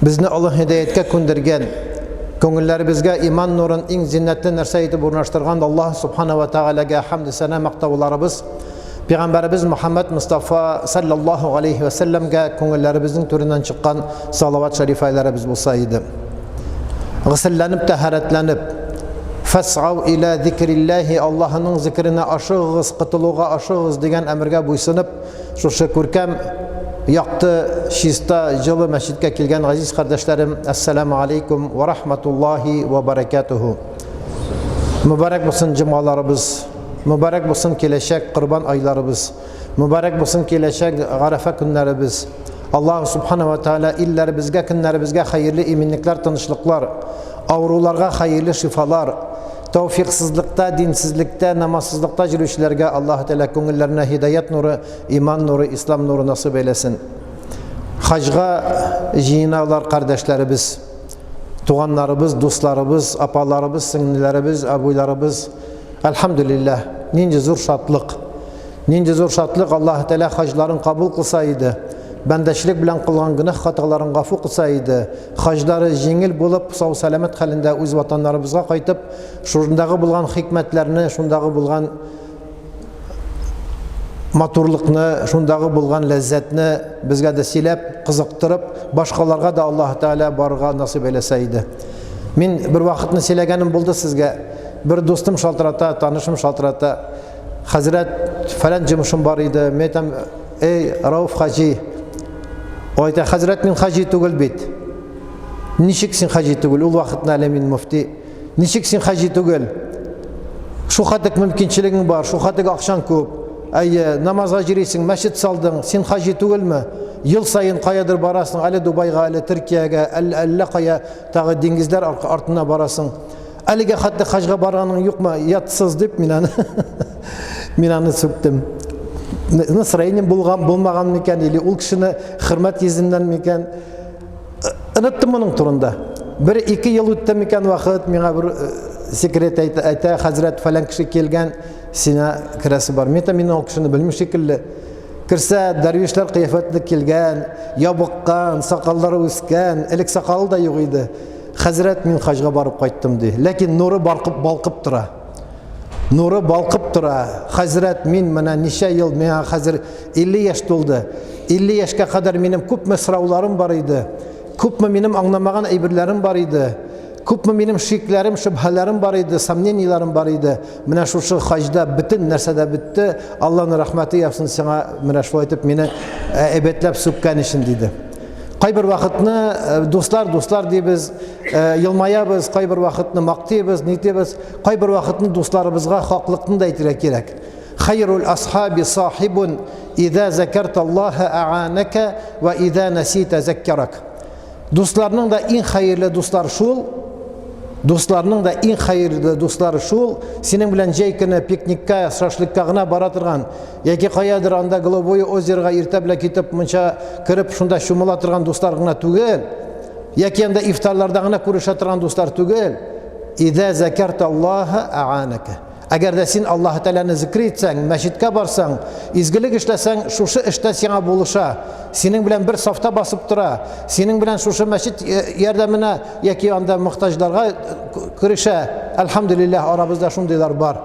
Bizne Allah hidayetke kundirgen, көңілләребезгә иман нурын иң зиннәтле нәрсә итеп урнаштырган Аллаһ Субхана ва Таалагә хәмд сана мактауларыбыз, Пәйгамбәрбез Мөхәммәд Мустафа саллаллаһу алейхи ва салламга күңелләребезнең түреннән чыккан салават шарифайларыбыз булса иде. Гысылланып, тәһарәтләнеп, фас'ау иля зикриллаһи, Аллаһның зикренә ашыгыз, кытылуга ашыгыз дигән әмергә буйсынып, шушы күркәм яқты, чиста, жылы мәчеткә килгән газиз кардәшләрем, ассаламу алейкум ва рахматуллаһи ва баракатуху. Мубарак булсын җомгаларыбыз, мубарак булсын киләчәк курбан айларыбыз, мубарак булсын киләчәк Гарафа көннәребез. Аллаһ Субхана ва Тааля илләребезгә, көннәребезгә хәерле иминлекләр, тынычлыклар, авыруларга хәерле шифалар, тауфиксызлыкта, динсезлектә, намазсызлыкта жүрүчеләргә Аллаһ Тәала күңелләренә хидаят нуры, иман нуры, ислам нуры насыйп әйләсен. Хаҗга җыеналар кардәшләребез, туганнарыбыз, дусларыбыз, апаларыбыз, сеңнеләребез, абыйларыбыз. Әлхәмдүлиллаһ, нинди зур шатлык. Нинди зур шатлык, Аллаһ Тәала хаҗларын кабул кылса иде. Бәндәчлек белән кылган гынах хаталарын гафу кылса иде, хаҗлары җиңел булып, сау сәламәт хәлендә үз ватаннарыбызга кайтып, шундагы булган хикмәтләрне, шундагы булган матурлыкны, шундагы булган ләззәтне безгә дә сөйләп, кызыктырып, башкаларга да Аллаһ Тәала барырга насыйп әйләсә иде. Мин бер вакытны сөйләгәнем булды сезгә. Бер дустым шалтырата, танышым шалтырата. Хәзрәт, фәлән җимешем бар иде. Мен әйтәм, эй, Рауф хаҗи, Ойта, хәзрәт, мин хаҗи түгел бит. Ничек син хаҗи түгел? Ул вакытта әле мин муфти. Ничек син хаҗи түгел? Шу хатык мөмкинчелегең бар, шу хатык акчаң күп. Әйе, намазга җирисең, мәчет салдың, син хаҗи түгелме? Ел сайын каядыр барасың, әле Дубайга, әле Төркиягә, әллә кая тагы диңгезләр артына барасың. Әлегә хәтта хаҗга барганың юкмы? Ятсыз дип мин аны сүктем. Настроение булмаган микән, или ул кешене хөрмәт йөзеннән микән? Оныттым моның турында. 1-2 ел үтте микән вакыт, миңа бер секрет әйтә, хәзрәт фәлән кеше килгән, сиңа керәсе бар. Мин ул кешене белмим шикелле. Керсә, дәрвишләр кыяфәтле килгән, ябыккан, сакаллары үскән, элек сакалы да юк иде. Хәзрәт, мин хаҗга барып кайттым ди. Ләкин нуры балкып тора. Нуры балкып тора. Хәзрәт, мин менә ничә ел, миңа хәзер 50 яшь тулды. 50 яшькә кадәр минем күпме сорауларым бар иде. Күпме минем аңламаган әйберләрем бар иде. Күпме минем шикләрем, шөбһәләрем бар иде, сомненияларым бар иде. Менә шушы хаҗда бөтен нәрсәдә бетте. Аллаһның рәхмәте япсын сиңа, менә шулай итеп мине әйбәтләп сүккән өчен диде. Кайбер вакытны дуслар дибез, елмаябыз, кайбер вакытны мактыйбыз, нитебез, кайбер вакытны дусларыбызга хаклыкны да әйтергә кирәк. Хайрул асхаби сахибун иза закарта Аллаха а'анака ва иза насита заккарак. Дусларның да иң хәерле дуслар шул. Дусларның да иң хәерле дуслары шул. Синең белән җәй көне пикникка, шашлыкка гына бара торган, яки каядыр анда Голубое озерга иртә белән китеп, монча кирип шунда шумыла торган дуслар гына түгел. Яки анда ифтарларда гына күрешә торган дуслар түгел. Иза закарта Аллаха а'анака. Әгәр дә син Аллаһ Тәаләне зикр итсәң, мәчеткә барсаң, изгелек эшләсәң, шушы эштә сиңа булыша. Синең белән бер сафта басып тора. Синең белән шушы мәчет ярдәменә яки анда мохтаҗларга күрешә. Әлхәмдүлиллаһ, арабызда шундыйлар бар.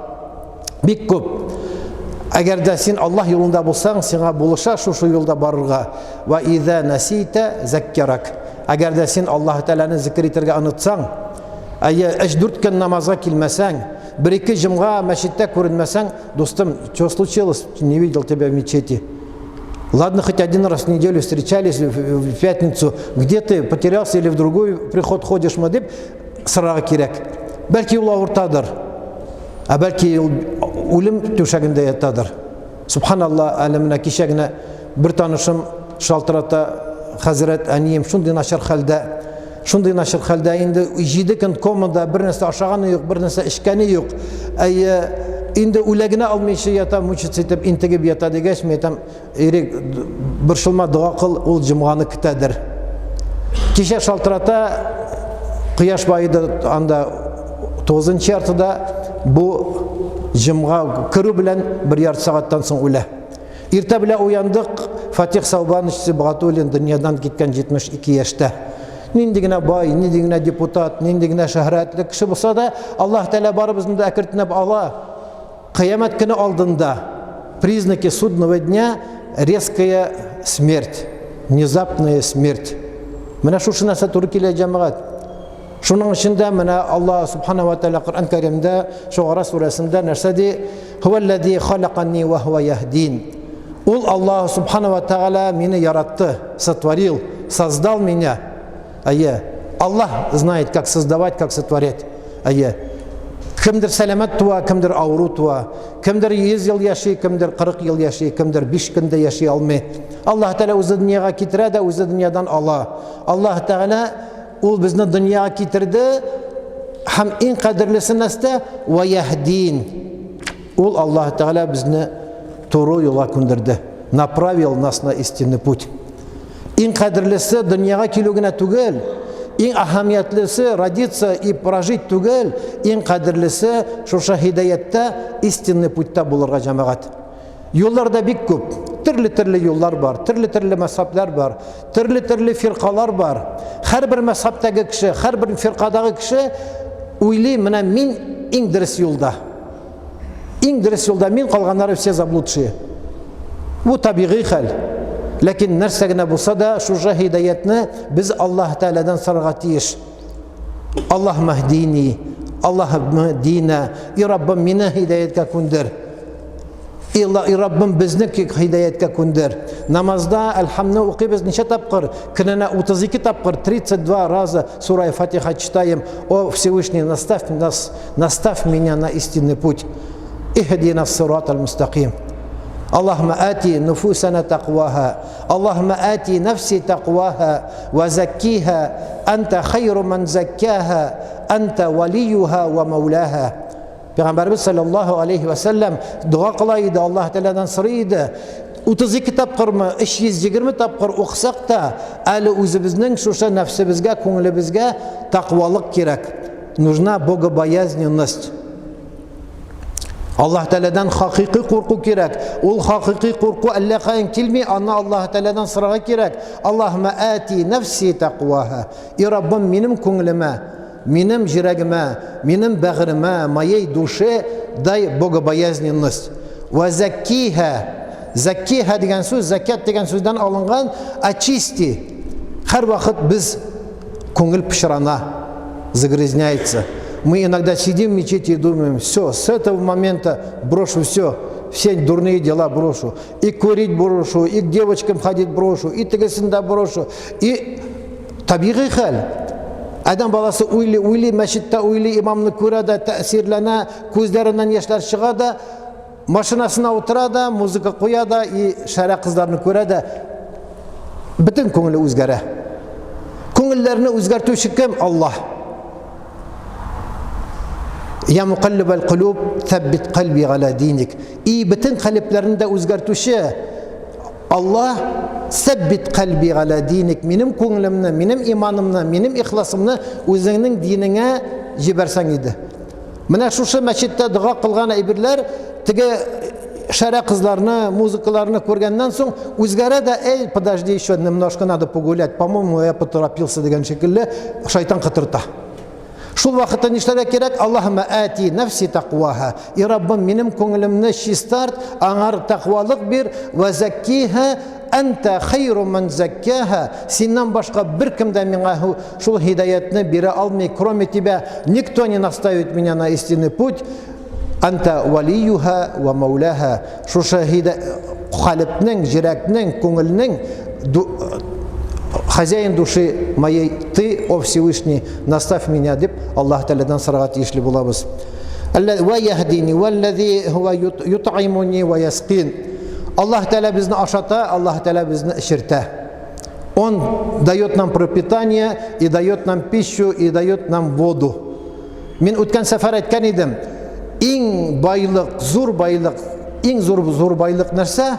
Бик күп. Әгәр дә син Аллаһ юлында булсаң, сиңа булыша шушы юлда барырга. Ва иза насита заккарак. Әгәр дә син Аллаһ Тәаләне зикр итәргә онытсаң, 3-4 көн намазга килмәсәң, 1-2 җомга мәчеттә күренмәсәң, достым, что случилось? Не видел тебя в мечети. Ладно, хоть один раз в неделю встречались в пятницу. Где ты? Потерялся или в другой приход ходишь? Дип сырага кирәк. Бәлки ул авыртадыр. А бәлки үлем түшәгендә ятадыр. Субханаллах, әле менә кичә генә бер танышым шалтырата, хәзрәт, әнием шундый начар хәлдә. Шундый начар хәлдә инде 7 көн комада, бер нәрсә ашаганы юк, бер нәрсә эчкәне юк. Инде үләгенә алмыйча ята, мучиться итеп интегеп ята дигәч, мен әйтәм, ирек, бер шулма дуа кыл, ул җомганы көтәдер. Кичә шалтырата, кояш баеды анда 9-нчы яртыда, бу җомга керү белән 1 ярты сагаттан соң үлә. Иртә белән уяндык, Фатих Саубанович Сибгатуллин дөньядан киткән 72 яшьтә. нинди генә бай, нинди генә депутат, нинди генә шөһрәтле кеше булса да, Аллаһ Тәала барыбызны да әкренләп ала. Кыямәт көне алдында признаки судного дня резкая смерть, внезапная смерть. Менә шушы нәрсә туры килә җәмәгать. Шуның эчендә менә Аллаһ Субханаһу ва Тәала Коръән Кәримдә Шуара сүрәсендә нәрсә ди? Хуаллази халакани ва хуа яхдин. Ул Аллаһ Субханаһу ва Тәала мине яратты, сотворил, создал меня. Аллах знает, как создавать, как сотворять. Кемдер сәламәт туа, кемдер ауру туа, кемдер 100 ел яши, кемдер 40 ел яши, кемдер 5 көндә яши алмый. Аллаһ Тәала үзе дөньяга китерә дә үзе дөньядан ала. Аллаһ Тәала ул безне дөньяга китерде һәм иң кадерлесе нәрсә ва яхдин. Ул Аллаһ Тәала безне туры юлга күндерде, направил нас на истинный путь. Иң кадерлесе дөньяга килү генә түгел, иң әһәмиятлесе родиться и прожить түгел, иң кадерлесе шушы хидаяттә истинный путьта булырга җәмәгать. Юлларда бик күп, төрле юллар бар, төрле мәсхәбләр бар, төрле фиркалар бар. Һәрбер мәсхәбтәге кеше, һәрбер фиркадагы кеше уйлый, менә мин иң дөрес юлда. Иң дөрес юлда, мин калганнары все заблудшие. Бу табигый хәл. Ләкин нәрсә генә булса да, шушы хидаятны без Аллаһ Тәаләдән сорарга тиеш. Аллаһ махдини, Аллаһ махдина, и Раббым мине хидаяткә күндер. И Раббым безне хидаяткә күндер. Намазда әлхамны укыйбыз ничә тапкыр? Көненә 32 тапкыр, 32 раза сура Фатиха читаем. О Всевышний, наставь меня на истинный путь. Ихдина ас-сиратал мустақим. اللهم آتي نفوسنا تقواها اللهم آتي نفسي تقواها وزكيها أنت خير من زكاها أنت وليها ومولاها. Peygamberimiz sallallahu aleyhi ve sellem dua kılaydı, Allah Teala'dan sırıydı. 32 tapkırmı, 320 tapkır okusak da әлі өзіміздің шуша нәфсімізге, көңілімізге тақвалық керек. Нужна богобоязненность. Аллаһ Тәаләдән хакыйкый курку кирәк. Ул хакыйкый курку әллә каян килми, аны Аллаһ Тәаләдән сорарга кирәк. Аллаһумма ати нафси тaqwaha. И Раббым минем күңелемә, минем йөрәгемә, минем бәгыремә, моей душе дай богобоязненность. Ва закиха. Закиха дигән сүз, закят дигән сүздән алынган, очисти. Һәр вакыт без күңел пешрана, загрязняется. Мы иногда сидим в мечети и думаем, все, с этого момента брошу все дурные дела брошу. И курить брошу, и к девочкам ходить брошу, и тегесинда брошу. И табигый хәл. Адам баласы уйли, мәчеттә уйли, имамны күрә дә, тәэсирләнә, күзләреннән яшьләр чыга да, машинасына утыра да, музыка куя да, и шәрә кызларны күрә дә, бөтен күңеле үзгәрә. Күңелләрне үзгәртүче кем? Аллаһ. Я муқаллибал кулуб, тәббит қалби ғала диник. И бітін қалиплерінде өзгертуші Аллах, сәббит қалби ғала диник. Менің көңілімні, менің иманымны, менің ихласымны өзіңнің диніңе жіберсең еді. Менә шушы мәчеттә дұға қылған әйбірлер, тіге шәрә қызларны, музыкаларны көргеннен соң өзгәрә дә, эй, подожди, еще немножко надо погулять, по-моему, я поторопился деген шекілі, шайтан қытырта. Шул вакытта нишләргә кирәк? Аллаһумма ати нафси тaqwaha. И Раббым минем күңелемне чистарт, аңар тaqвалык бир, ва закиха анта хайру ман заккаха. Синнән башка беркем дә миңа шул хидаятны бирә алмый, кроме тебя. Никто не наставит меня на истинный путь. Анта валиюха ва маулаха. Шуша халипнең, җирәкнең, күңелнең хозяин души моей, ты, о Всевышний, наставь меня, деп Аллах Тәаләдән сорарга тиешле булабыз. Ва яхдини валлази хуа ют'имуни ва ясқин. Аллаһ Тәалә безне ашата, Аллаһ Тәалә безне эшертә. Он дает нам пропитание, и дает нам пищу, и дает нам воду. Мин үткән сәфәр әйткән идем, иң байлык, зур байлык, иң зур байлык нәрсә?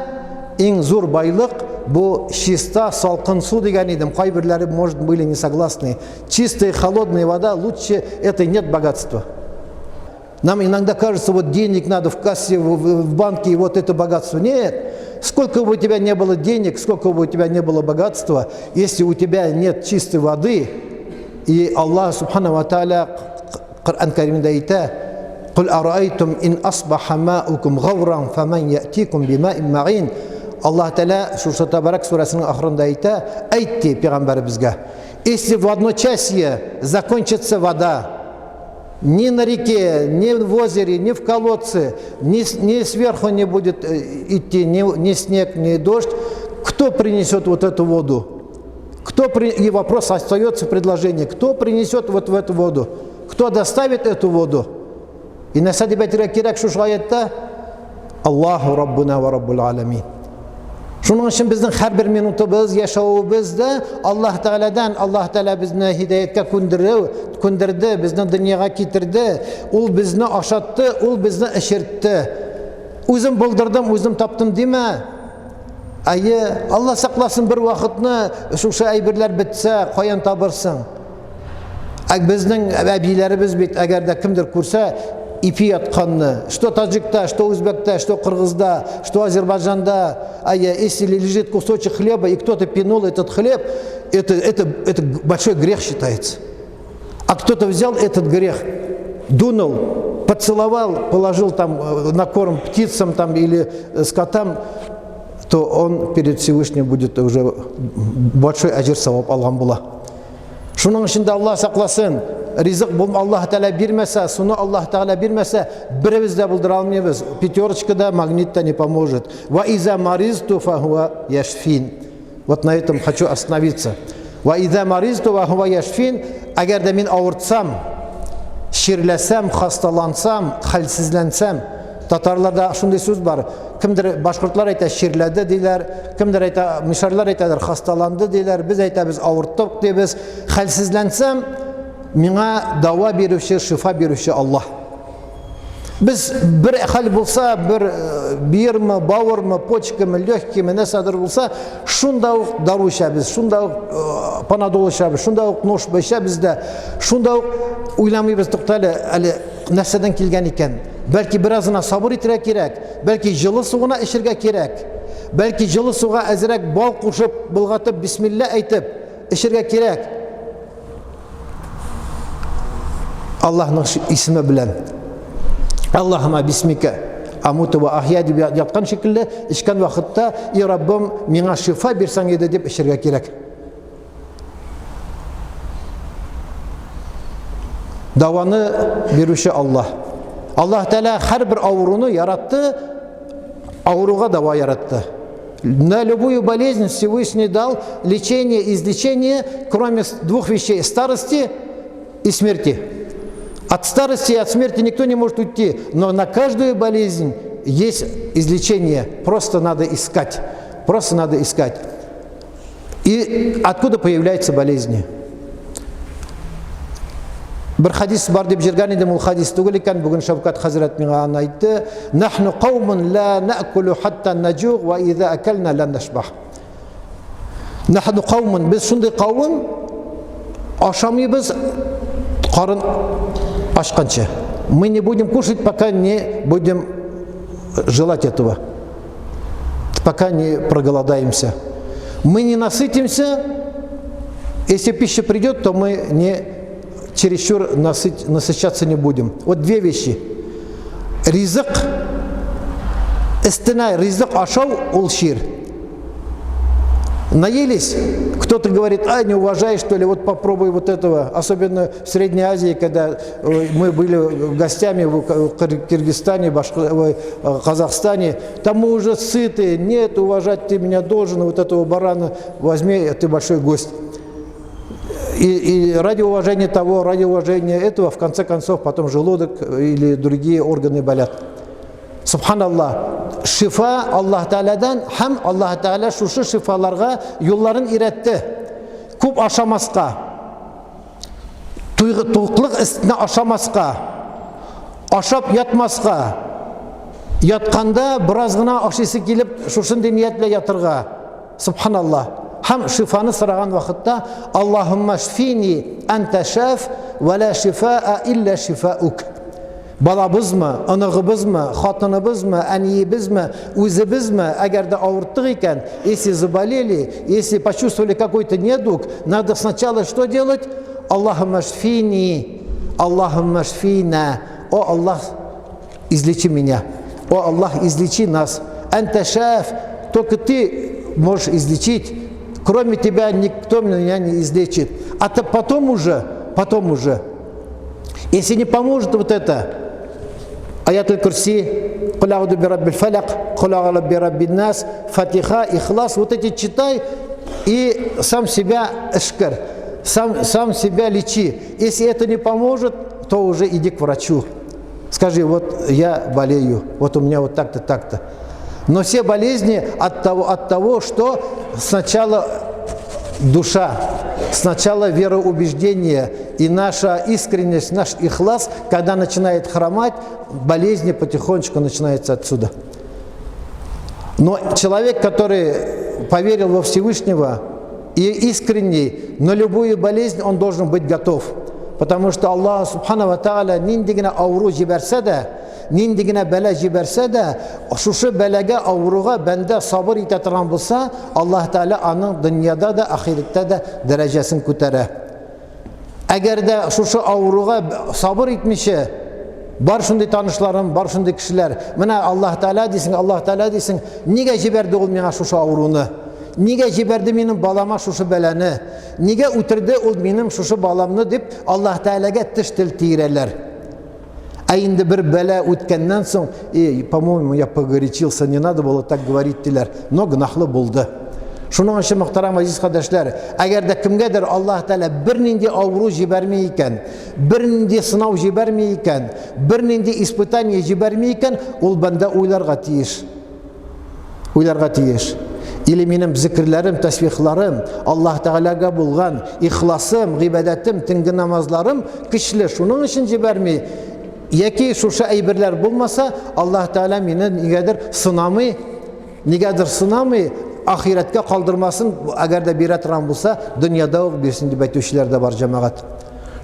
Иң зур байлык бу чиста, салкын су дигән идем. Кайберләре, может, были не согласны. Чистая, холодная вода, лучше это нет богатства. Нам иногда кажется, вот денег надо в кассе, в банке, и вот это богатство. Нет. Сколько бы у тебя не было денег, сколько бы у тебя не было богатства, если у тебя нет чистой воды, И Аллах Субхану ва Тааля Құран Кәримдә әйтә: "Кул араайтум ин асбаха маукум гавран фаман яатикум бимаин маин". Аллах Тааля шушы Табарак сурасының ахырында әйтә: "Әйтте пәйгамбәребезгә, если в одночасье закончится вода, ни на реке, ни в озере, ни в колодце, ни сверху не будет идти ни снег, ни дождь, кто принесет вот эту воду? И вопрос остается, предложение: кто принесет вот в эту воду? Кто доставит эту воду?" И на сади бәйтирә кирәк шушы аятта: "Аллаху Раббуна ва Раббул аламин". Шуның өчен безнең һәрбер минутыбыз, яшәвебездә Аллаһ Тәгаләдән, Аллаһ Тәгалә безне һидаятка күндерде, безне дөньяга китерде, ул безне ашатты, ул безне эшертте. Үзем булдырдым, үзем таптым димә. Алла сакласын, бер вакытны шушы әйберләр бетсә, каян табырсың? Безнең әбиләребез бит, әгәр дә кемдер күрсә, ипи ятканны, что таджикта, что узбекта, что кыргызда, что Азербайджанда, если лежит кусочек хлеба и кто-то пинул этот хлеб, это большой грех считается. А кто-то взял этот грех, дунул, поцеловал, положил там на корм птицам там или скотам, то он перед Всевышним будет уже большой аджир савап алган була. Шуның өчен дә Аллаһ сакласын, ризык бул Аллаһ Тәгалә бирмәсә, суны Аллаһ Тәгалә бирмәсә, беребез дә булдыра алмыйбыз. Пятерочкада магнитта не поможет. Ва иза маризту фахуа яшфин. Вот на этом хочу остановиться. Ва иза маризту фахуа яшфин. Әгәр дә мин авыртсам, ширләсәм, хасталансам, хәлсезләнсәм, татарларда шундый сүз бар. Кемдер башкортлар әйтә ширләде диләр, кемдер әйтә, мишарлар әйтәләр хасталанды диләр, без әйтәбез авырттык дибез. Хәлсезләнсәм, миңа дава бирүче, шифа бирүче Аллаһ. Без бер хәл булса, бер бирме, бауырмы, почкамы, легкими, нәрсәдер булса, шунда ук дару ичәбез, шунда ук панадол ичәбез, шунда ук нож ичәбез дә, шунда ук уйламыйбыз, туктале, әле нәрсәдән килгән икән. Бәлки биразына сабыр итәргә кирәк, бәлки җылы сугына эшергә кирәк, бәлки җылы суга әзрәк бал кушып, булгатып, бисмилла әйтеп эшергә кирәк. Аллаһның исеме белән. Аллаһума бисмика амуту ва ахья дип яткан шикелле, ишкән вакытта: "И Раббым, миңа шифа бирсәң иде" дип эшергә кирәк. Даваны бирүче Аллаһ. Аллаһ Тәгалә һәрбер авыруны яратты, авыруга дава яратты. На любую болезнь Всевышний дал лечение, излечение, кроме двух вещей: старости и смерти. От старости и от смерти никто не может уйти, но на каждую болезнь есть излечение. Просто надо искать. Просто надо искать. И откуда появляются болезни? Бір хадис бар деп жүрген едім, ол хадис түгел екен. Бүгін Шавкат Хазрат миңа айтты: "Нахну қаумун ла наъкулу хатта наджуг ва иза акална ла нашбах". Нахну қаумун, біз шундай қауым, ашамайбыз қарын ашқанша. Мы не будем кушать, пока не будем желать этого, пока не проголодаемся. Мы не насытимся, если пища придет, то мы не чересчур насыщаться не будем. Вот две вещи. Ризык, истинай, ризык ашау, ул шир. Наелись, кто-то говорит: не уважаешь, что ли, вот попробуй вот этого. Особенно в Средней Азии, когда мы были гостями в Кыргызстане, Казахстане, там мы уже сыты, нет, уважать ты меня должен, вот этого барана возьми, ты большой гость. И ради уважения того, ради уважения этого, в конце концов, потом желудок или другие органы болят. Субханаллах. Шифа Аллаһ Тәгаләдән, һәм Аллаһ Тәгалә шушы шифаларга юлларын иретте. Күп ашамаска, туйыклык өстенә ашамаска, ашап ятмаска, ятканда бераз гына ашыйсы килеп, шушындый ният белән ятырга. Субханаллах. Һәм шифаны сораган вакытта: "Аллаһумма шфини анта шаф ва ла шифаа илля шифаук". Балабызмы, анагыбызмы, хатыныбызмы, әниебезме, үзебезме, әгәр дә авырттык икән, если заболели, если почувствовали какой-то недуг, надо сначала что делать? Аллахумма шфини, Аллахумма шфина. О Аллах, излечи меня. О Аллах, излечи нас. Анта шаф, только ты можешь излечить. Кроме тебя никто меня не излечит. А то потом уже, если не поможет вот это, аят аль-Курси, куль а'уду би раббил фаляк, куль а'уду би раббин нас, Фатиха, Ихлас, вот эти читай и сам себя эшкар, сам себя лечи. Если это не поможет, то уже иди к врачу. Скажи, вот я болею, вот у меня вот так-то, так-то. Но все болезни от того, что сначала душа, сначала вероубеждение и наша искренность, наш ихлас, когда начинает хромать, болезни потихонечку начинаются отсюда. Но человек, который поверил во Всевышнего и искренний, на любую болезнь он должен быть готов. Потому что Аллах Субхану ва Тааля ниндигina ауру жиберсе де, ниндигina бәлә жиберсе де, шушы бәләгә, ауруга бәндә сабыр итә торган булса, Аллах Тааля аның дөньяда да, ахиреттә дә дәрәҗәсен күтәрә. Әгәр дә шушы ауруга сабыр итмичә, бар шундый танышларым, бар шундый кешеләр, менә Аллах Тааля дисең, нигә җибәрде ул миңа шушы ауруны? Нигә җибәрде минем балама шушы бәләне? Нигә үтерде ул минем шушы баламны дип Аллах Тәгаләгә теш тел тирәләр. А инде бер бәлә үткәннән соң, по-моему, я погорячился, не надо было так говорить диләр. Но гынахлы булды. Шуның өчен мөхтәрәм азиз кардәшләр, әгәр дә кемгәдер Аллаһ Тәгалә бернинди авыру җибәрми икән, бернинди сынау җибәрми икән, бернинди испытание җибәрми икән, ул бәндә уйларга тиеш. Или минем зикрләрем, тәсбихларым, Аллаһ Тәгаләгә булган ихласым, гыйбадәтем, төнге намазларым көчле, шуның өчен җибәрми. Яки шушы әйберләр булмаса, Аллаһ Тәгалә мине нигәдер сынамый, ахирәткә калдырмасын, әгәр дә бирә торган булса, дөньяда ук бирсен дип әйтүчеләр дә бар җәмәгать.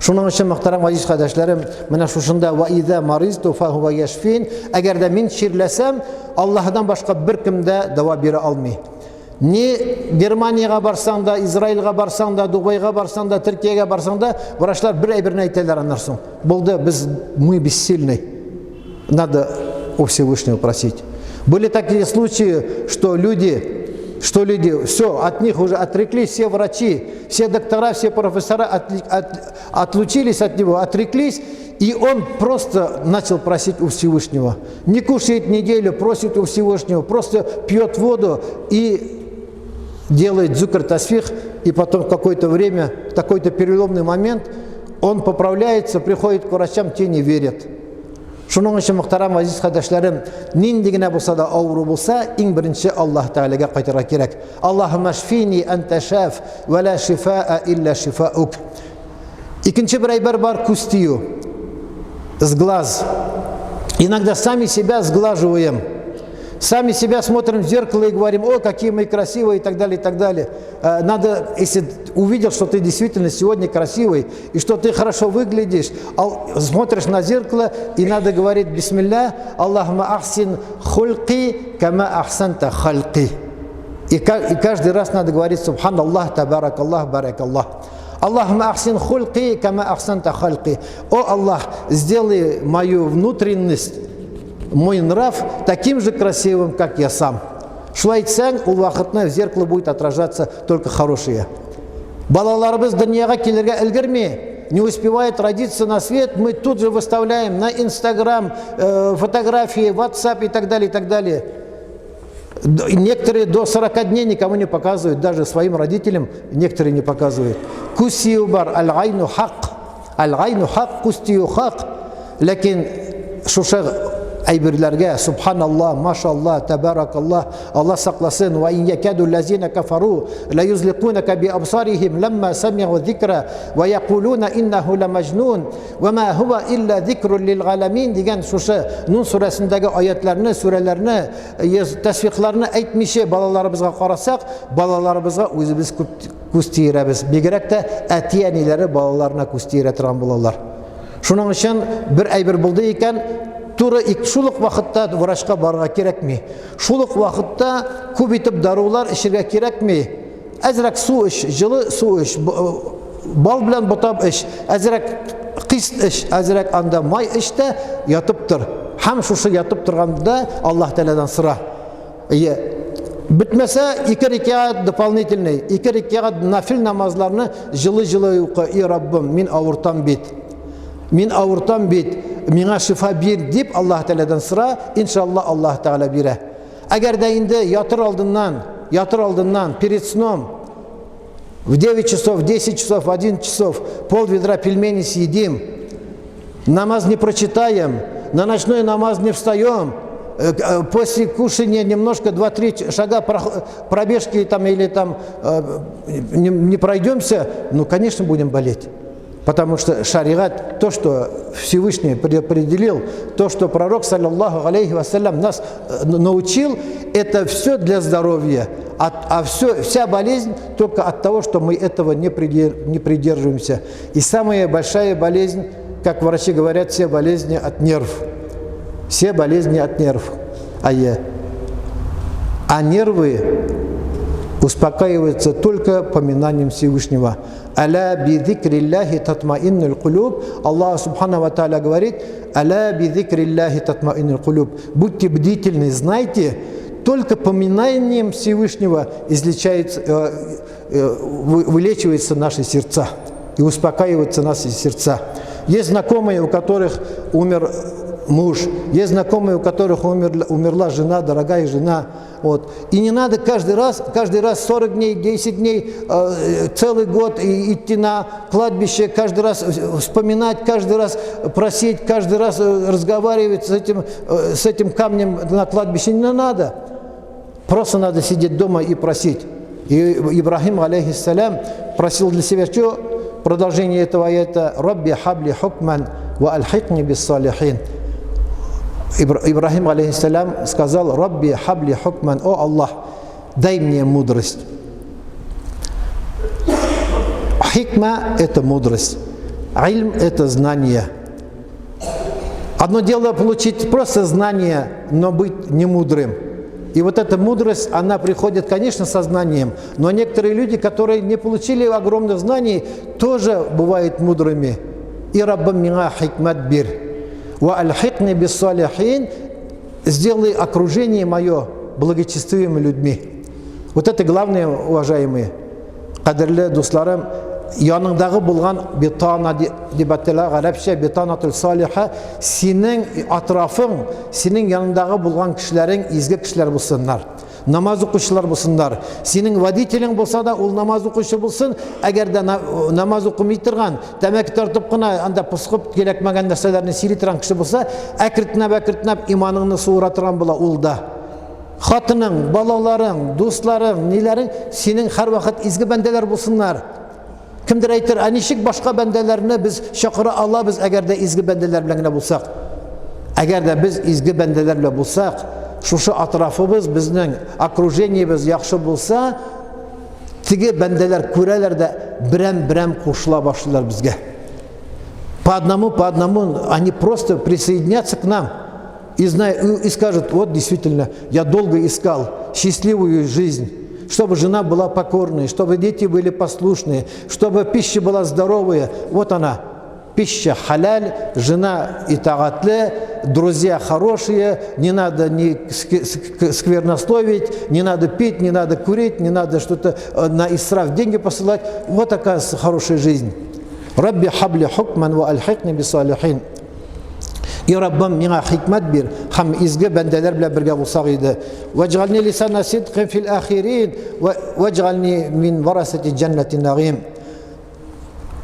Шуның өчен мөхтәрәм азиз кардәшләрем, менә шушында ва иза маризту фа хува яшфин, әгәр дә мин чирләсәм, Аллаһдан башка беркем дә дава бирә алмый. Ни Германияга барсаң да, Израильга барсаң да, Дубайга барсаң да, Төркиягә барсаң да, врачлар бер әйберне әйтәләр аннан соң. Булды, мы бессильны. Надо у Всевышнего просить. Были такие случаи, что люди, все, от них уже отреклись все врачи, все доктора, все профессора отлучились от него, отреклись, и он просто начал просить у Всевышнего. Не кушает неделю, просит у Всевышнего, просто пьет воду и делает зикр тасбих, и потом в какое-то время, в такой-то переломный момент, он поправляется, приходит к врачам, те не верят. Шуның өчен мөхтәрәм азиз кардәшләрем, нинди генә булса да авыру булса, иң беренче Аллаһ Тәгаләгә кайтырга кирәк. Аллаһумма шфини анта шаф ва ла шифаа илля шифаук. Икенче бер әйбер бар, күз тию. С глаз. Иногда сами себя сглаживаем. Сами себя смотрим в зеркало и говорим: о, какие мы красивые, и так далее, и так далее. Надо, если увидел, что ты действительно сегодня красивый, и что ты хорошо выглядишь, смотришь на зеркало, и надо говорить: бисмилля, Аллахума ахсин хульки, кама ахсанта хальки. И каждый раз надо говорить: субханаллах, табаракаллах, баракаллах. Аллахума ахсин хульки, кама ахсанта хальки. О Аллах, сделай мою внутренность, мой нрав таким же красивым, как я сам. Шулай әйтсәң, ул вакытны в зеркало будет отражаться только хорошее. Балаларыбыз дөньяга килергә өлгерми, не успевает родиться на свет, мы тут же выставляем на Инстаграм фотографии, WhatsApp и так далее, и так далее. Некоторые до 40 дней никому не показывают, даже своим родителям некоторые не показывают. Кусию бар, аль-гайну хак, кустию хак. Ләкин шуша әйберләргә, субханаллах, машаллах, табаракаллах, Аллах сакласын, ва ин якаду лазина кафару ла юзликунака би абсарихим ламма сами'у зикра ва якулуна иннаху ла маҗнун ва ма хува илля зикрун лил галамин дигән шушы Нун сүрәсендәге аятларны, сүрәләрне, тәсбихларны әйтмичә балаларыбызга карасак, балаларыбызга үзебез күз тиерәбез. Бигрәк тә әти-әниләре балаларына күз тиерә торган булалар. Шуның өчен бер әйбер булды икән, туры шул ук вакытта врачка барырга кирәкми. Шул ук вакытта күп итеп дарулар эчәргә кирәкми. Әзрәк су эч, җылы су эч. бал белән бутап эч, әзрәк кыйс эч, әзрәк анда май эч тә ятып тор. Һәм шушы ятып торганда Аллаһ Тәгаләдән сора. Битмәсә, 2 рикъат дополнительный, 2 рикъат нафил намазларны җылы-җылы укы. И Раббым, мин авыртам бит. Мин авыртам бит. Миңа шифа бир дип Аллаһ Тәгаләдән сора, иншаллах Аллаһ Тәгалә бирә. Әгәр дә инде ятыр алдыннан перед сном в 9 часов, в 10 часов, в 11 часов пол ведра пельменей съедим, намаз не прочитаем, на ночной намаз не встаем, после кушания немножко 2-3 шага пробежки там, или там не пройдемся, ну, конечно, будем болеть. Потому что шариат, то, что Всевышний предопределил, то, что пророк, саллаллаху алейхи вассалям, нас научил, это все для здоровья. Вся болезнь только от того, что мы этого не придерживаемся. И самая большая болезнь, как врачи говорят, все болезни от нерв. Все болезни от нерв. А нервы успокаиваются только поминанием Всевышнего. Аля бидзикриллахи татмаиннуль кулуб. Аллах субхану ва тааля говорит: аля бидзикриллахи татмаиннуль кулуб. Будьте бдительны, знайте, только поминанием Всевышнего вылечиваются наши сердца и успокаиваются наши сердца. Есть знакомые, у которых умер муж, есть знакомые, у которых умерла жена, дорогая жена. Вот. И не надо каждый раз 40 дней, 10 дней, целый год идти на кладбище, каждый раз вспоминать, каждый раз просить, каждый раз разговаривать с этим камнем на кладбище. Не надо. Просто надо сидеть дома и просить. И Ибрахим, алейхиссалям, просил для себя что? Продолжение этого аята: «Рабби хабли хукман ва альхикни бис салихин». Ибрахим, алейхиссалям, сказал: «Рабби хабли хукман, о Аллах, дай мне мудрость». Хикма – это мудрость, ильм – это знание. Одно дело получить просто знание, но быть не мудрым. И вот эта мудрость, она приходит, конечно, со знанием, но некоторые люди, которые не получили огромных знаний, тоже бывают мудрыми. И раббам мига хикмат бир. Ва аль-хикни бис салихин, сделай окружение мое благочестивыми людьми. Вот это главное, уважаемые. Кадерле дусларым, яныңдағы булган битана дип әйтелә гарәпчә, битанатул салиха, синең атрафың, синең яныңдағы булган кешеләрең изге кешеләр булсыннар, намаз укучылар булсыннар. Синең водителең булса да, ул намаз укучы булсын. Әгәр дә намаз укымый торган, тәмәке тартып кына анда пысқып кирәкмәгән нәрсәләрне сөйли торган кеше булса, әкретнәп иманыңны суыра торган була ул да. Хатының, балаларың, дусларың, ниләрең синең һәрвакыт изге бәндәләр булсыннар. Кемдер әйтер, ничек башка бәндәләрне без чакыра алабыз, әгәр дә изге бәндәләр белән генә булсак. Әгәр дә без изге бәндәләр белән булсак, шушы атрафыбыз, безнең окружениебез яхшы булса, теге бәндәләр күрәләр дә берәм кушыла башлыйлар безгә. По одному они просто присоединятся к нам и скажут: вот действительно, я долго искал счастливую жизнь, чтобы жена была покорной, чтобы дети были послушные, чтобы пища была здоровая. Вот она, пища халяль, жена итаатле, друзья хорошие, не надо сквернословить, не надо пить, не надо курить, не надо что-то на исраф деньги посылать. Вот такая хорошая жизнь. Рабби хабли хукман ва альхикни бис салихин. И Раббам миңа хикмат бир, һәм изге бәндәләр белән бергә булсак иде. Ваҗгальни лисана сидқин фил ахирин ваҗгальни мин варасати җаннати нагим.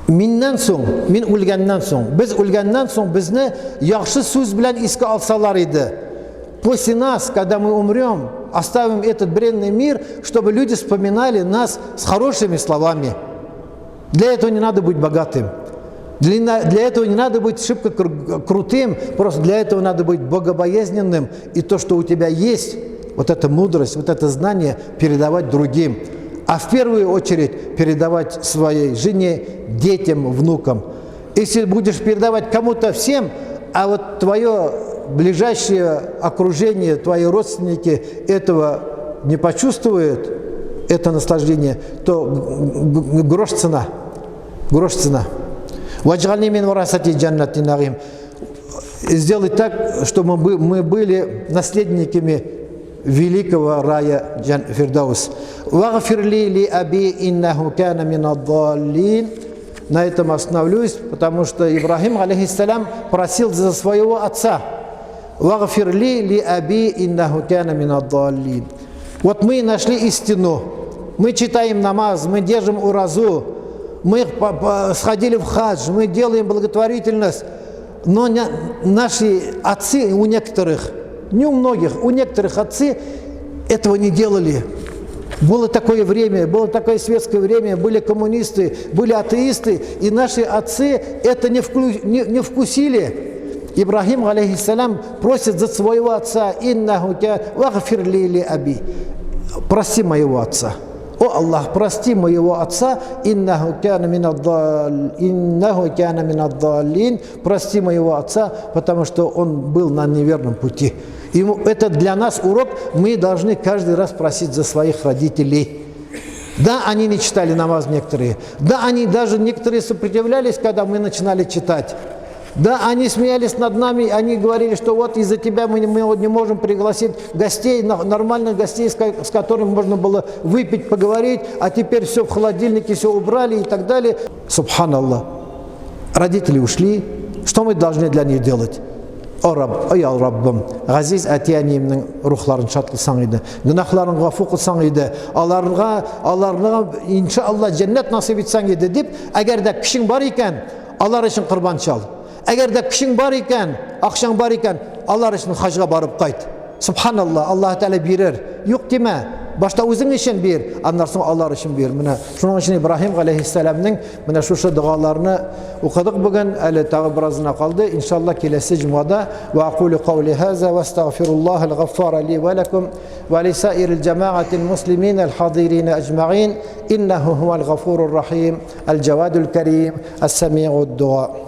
Миннән соң, мин үлгәннән соң, без үлгәннән соң безне яхшы сүз белән искә алсалар иде. После нас, когда мы умрем, оставим этот бренный мир, чтобы люди вспоминали нас с хорошими словами. Для этого не надо быть богатым. Для этого не надо быть шибко крутым, просто для этого надо быть богобоязненным. И то, что у тебя есть, вот эта мудрость, вот это знание, передавать другим. А в первую очередь передавать своей жене, детям, внукам. Если будешь передавать кому-то всем, а вот твое ближайшее окружение, твои родственники этого не почувствуют, это наслаждение, то грош цена. Грош цена. Ваджгальни мин варасати джаннати наим. Сделай так, чтобы мы были наследниками великого рая Фирдаус. Вагфирли ли аби иннаху кана мин аддаллин. На этом остановлюсь, потому что Ибрахим, алейхиссалям, просил за своего отца. Вагфирли ли аби иннаху кана мин аддаллин. Вот мы нашли истину. Мы читаем намаз, мы держим уразу, мы сходили в хадж, мы делаем благотворительность. Но наши отцы, у некоторых, не у многих, у некоторых отцы этого не делали. Было такое время, было такое светское время, были коммунисты, были атеисты, и наши отцы это не вкусили. Ибрахим, алейхиссалям, просит за своего отца: «Иннаху вагфир ли аби». Прости моего отца. О Аллах, прости моего отца, иннаху кана мин аддаллин, прости моего отца, потому что он был на неверном пути. И это для нас урок, мы должны каждый раз просить за своих родителей. Да, они не читали намаз некоторые, да, они даже некоторые сопротивлялись, когда мы начинали читать. Да, они смеялись над нами, они говорили, что вот из-за тебя мы не можем пригласить гостей, нормальных гостей, с которыми можно было выпить, поговорить, а теперь все в холодильнике, все убрали и так далее. Субханаллах. Родители ушли, что мы должны для них делать? О Рабб, ой Раббым, ғазиз әтияниемнің рухларын шат қылсаң еді, гүнахларын ғафу қылсаң еді, аларына иншалла жәннат насип етсаң еді деп, әгер де кішің бар екен, алар үшін құрбан шал. Әгер де кішің бар екен, ақшаң бар екен, алар үшін хажға барып қайт. Субханалла, Аллах Тәала берер. Жоқ деме, башта өзің үшін бер, андан соң алар үшін бер. Міне шуның үшін Ибрахим алейхиссаламның міне шушы дұғаларны оқыдық бүгін, әлі тағы біразына қалды. Иншалла келесі жұмада ва aqulu qawli hadha wa astaghfirullah al-ghaffar li wa lakum wa li sa'iril jama'ati al-muslimin al-hadirin ajma'in innahu huwal ghafurur rahim al-jawadul karim as-sami'ud du'a.